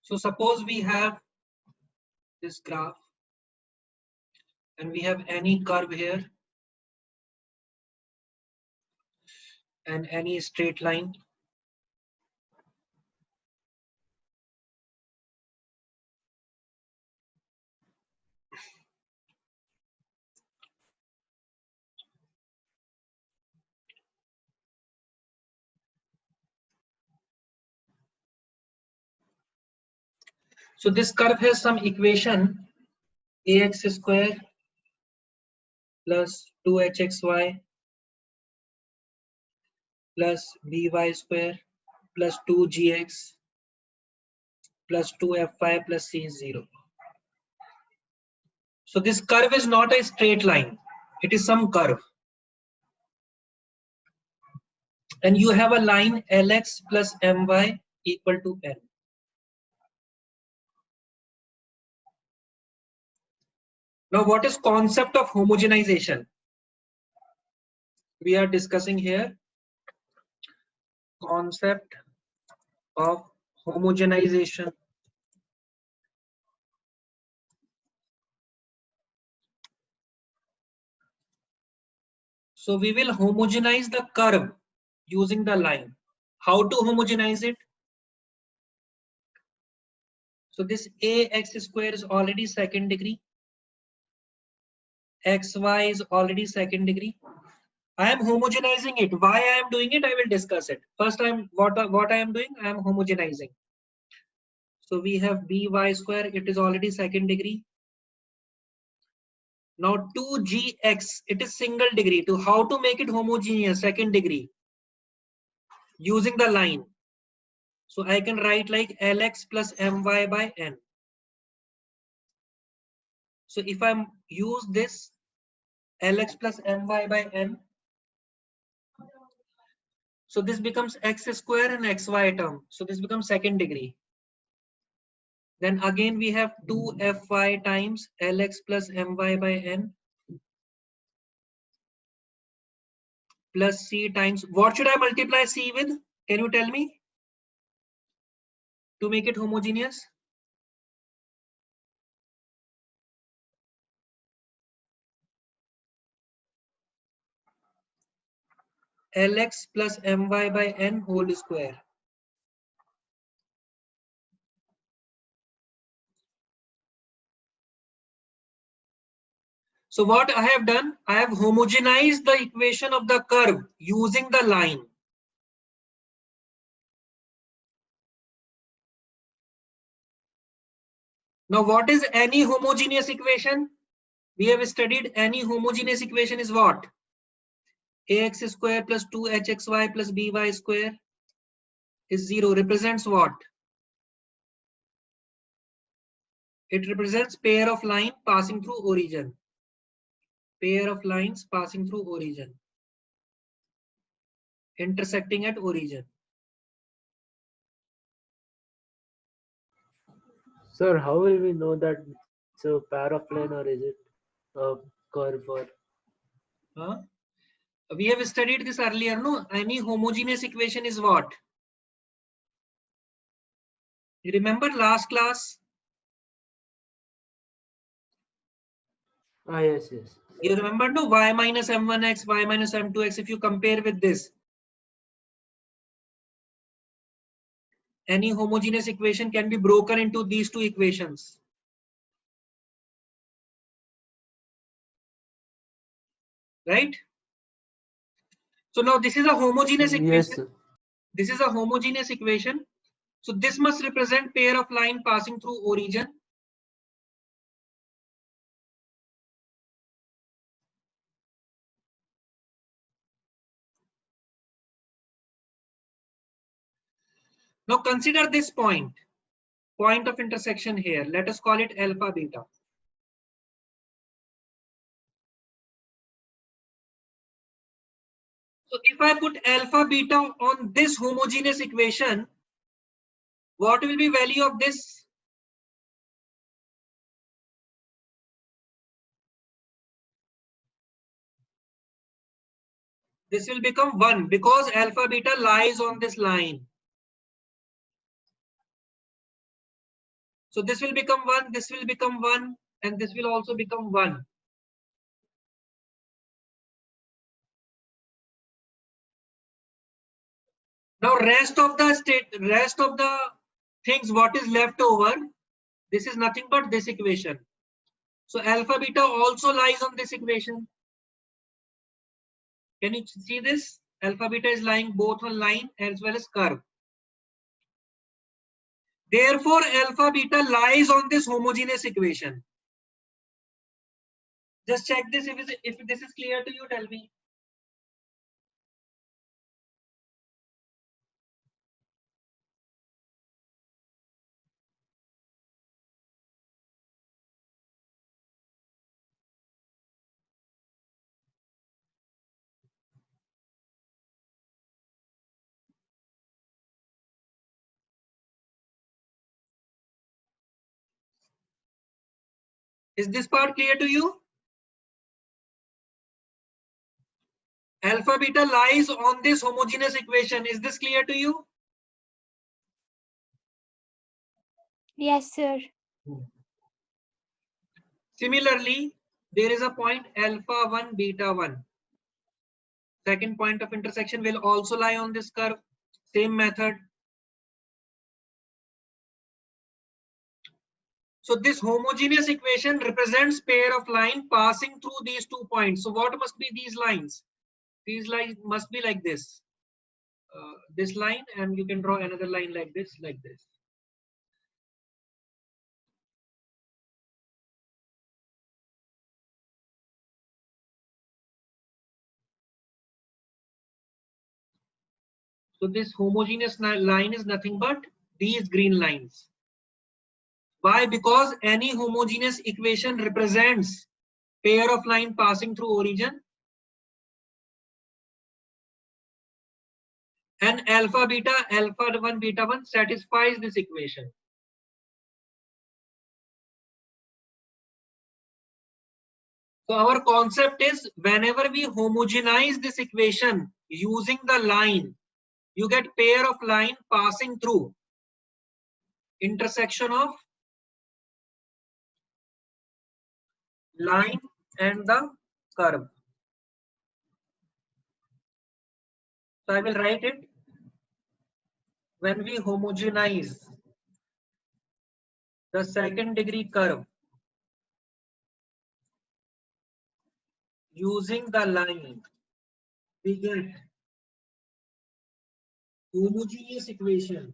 So suppose we have this graph and we have any curve here and any straight line. So this curve has some equation ax square plus 2hxy plus by square plus 2gx plus 2fy plus c is 0. So this curve is not a straight line. It is some curve. And you have a line lx plus my equal to n. Now what is concept of homogenization? We are discussing here concept of homogenization. So we will homogenize the curve using the line. How to homogenize it? So this ax square is already second degree. Xy is already second degree. I am homogenizing it. Why I am doing it, I will discuss it. First, what I am doing, I am homogenizing. So we have by square, it is already second degree. Now 2gx, it is single degree. To how to make it homogeneous, second degree? Using the line. So I can write like lx plus my by n. So if I use this lx plus my by n, so this becomes x square and xy term. So this becomes second degree. Then again we have 2fy times lx plus my by n plus c times, what should I multiply c with? Can you tell me? To make it homogeneous? Lx plus my by n whole square. So what I have done, I have homogenized the equation of the curve using the line. Now what is any homogeneous equation? We have studied any homogeneous equation is what? Ax square plus 2hxy plus by square is 0. Represents what? It represents pair of line passing through origin. Pair of lines passing through origin. Intersecting at origin. Sir, how will we know that it's a pair of line or is it a curve or? We have studied this earlier, no? Any homogeneous equation is what? You remember last class? Ah, yes, yes. You remember, no? Y minus m1x, y minus m2x. If you compare with this, any homogeneous equation can be broken into these two equations. Right? So now this is a homogeneous equation. Yes, sir. This is a homogeneous equation. So this must represent pair of line passing through origin. Now consider this point of intersection here. Let us call it alpha beta. So if I put alpha beta on this homogeneous equation, what will be value of this? This will become 1 because alpha beta lies on this line. So this will become 1, this will become 1, and this will also become 1. Now rest of the things, what is left over, this is nothing but this equation. So alpha beta also lies on this equation. Can you see this? Alpha beta is lying both on line as well as curve. Therefore, alpha beta lies on this homogeneous equation. Just check this. If this is clear to you, tell me. Is this part clear to you? Alpha beta lies on this homogeneous equation. Is this clear to you? Yes, sir. Similarly, there is a point alpha 1, beta 1. Second point of intersection will also lie on this curve. Same method. So this homogeneous equation represents pair of line passing through these 2 points. So what must be these lines? These lines must be like this. This line, and you can draw another line like this, like this. So this homogeneous line is nothing but these green lines. Why? Because any homogeneous equation represents pair of line passing through origin, and alpha 1 beta 1 satisfies this equation. So our concept is, whenever we homogenize this equation using the line, you get pair of line passing through intersection of line and the curve. So I will write it. When we homogenize the second degree curve using the line, we get homogeneous equation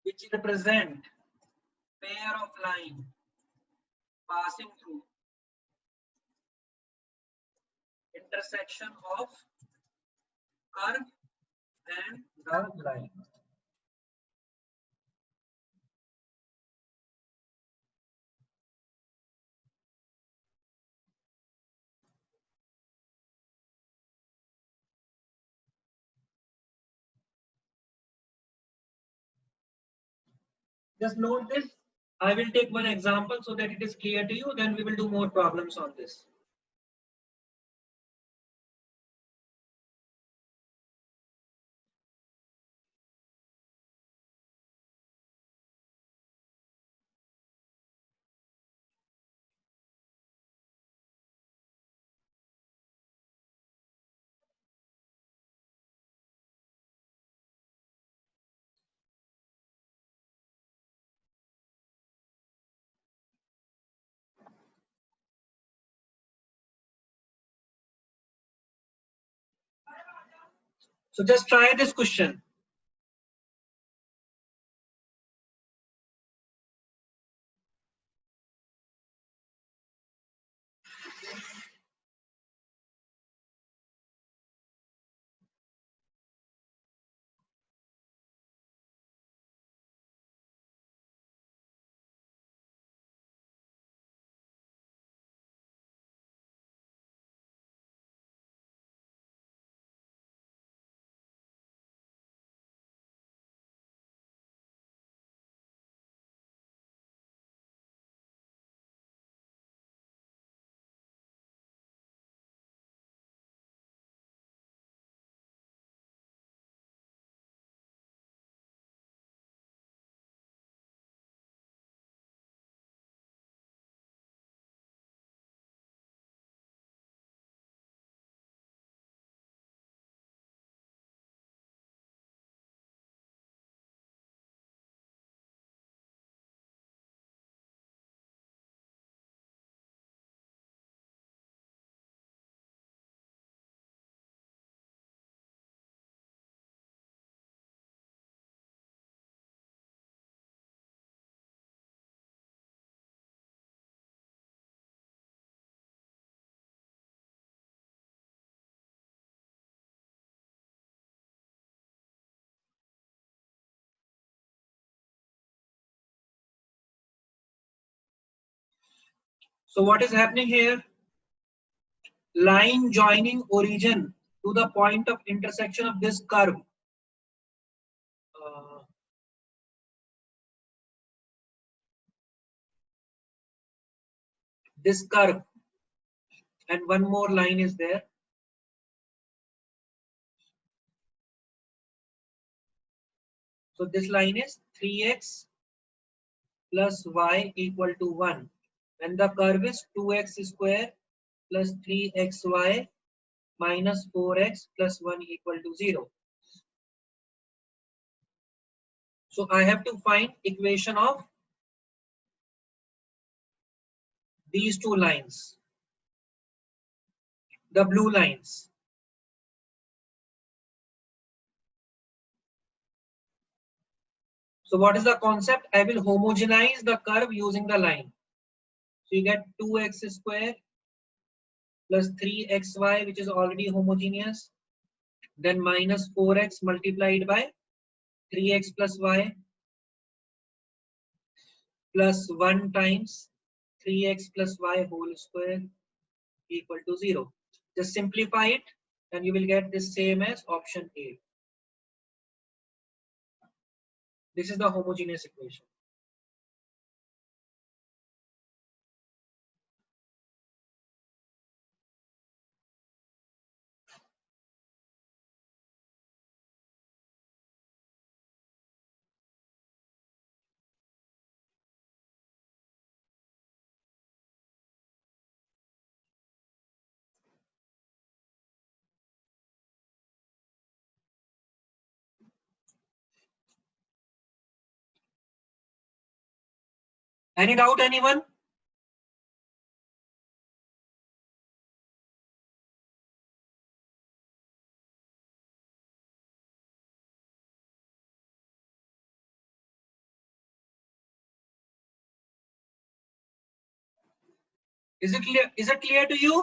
which represent pair of line passing through intersection of curve and the line. Just note this. I will take one example so that it is clear to you. Then we will do more problems on this. So just try this question. So what is happening here? Line joining origin to the point of intersection of this curve. This curve, and one more line is there. So this line is 3x plus y equal to 1. And the curve is 2x square plus 3xy minus 4x plus 1 equal to 0. So I have to find equation of these two lines, the blue lines. So what is the concept? I will homogenize the curve using the line. So you get 2x square plus 3xy, which is already homogeneous, then minus 4x multiplied by 3x plus y plus 1 times 3x plus y whole square equal to 0. Just simplify it and you will get the same as option A. This is the homogeneous equation. Any doubt, anyone? Is it clear? Is it clear to you?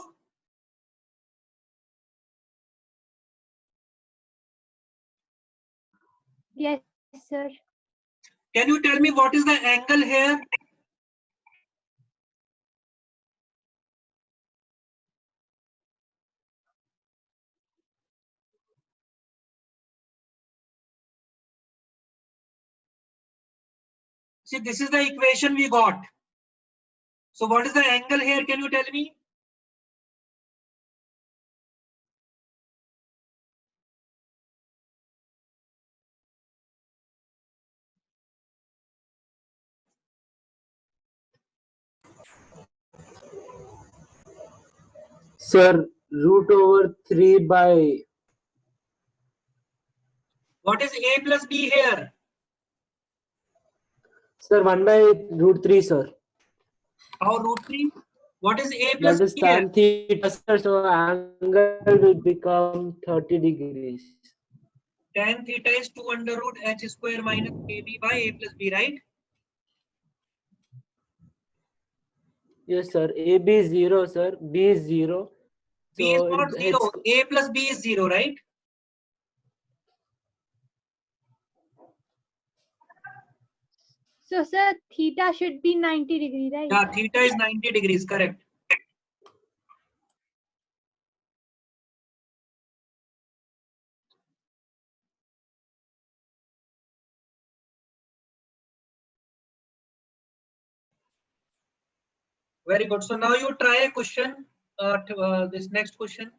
Yes, sir. Can you tell me what is the angle here? See, this is the equation we got. So what is the angle here? Can you tell me? Sir, root over 3 by, What is A plus B here? sir, 1 by root 3, sir. How root 3? What is A plus That is B here? tan theta, sir, so angle will become 30 degrees. Tan theta is 2 under root h square minus AB by A plus B, right? Yes, sir. AB is 0, sir. B is 0. B is So not 0. A plus B is 0, right? So, sir, theta should be 90 degree, right? Yeah, theta is 90 degrees, correct. Very good. So now you try a question, this next question.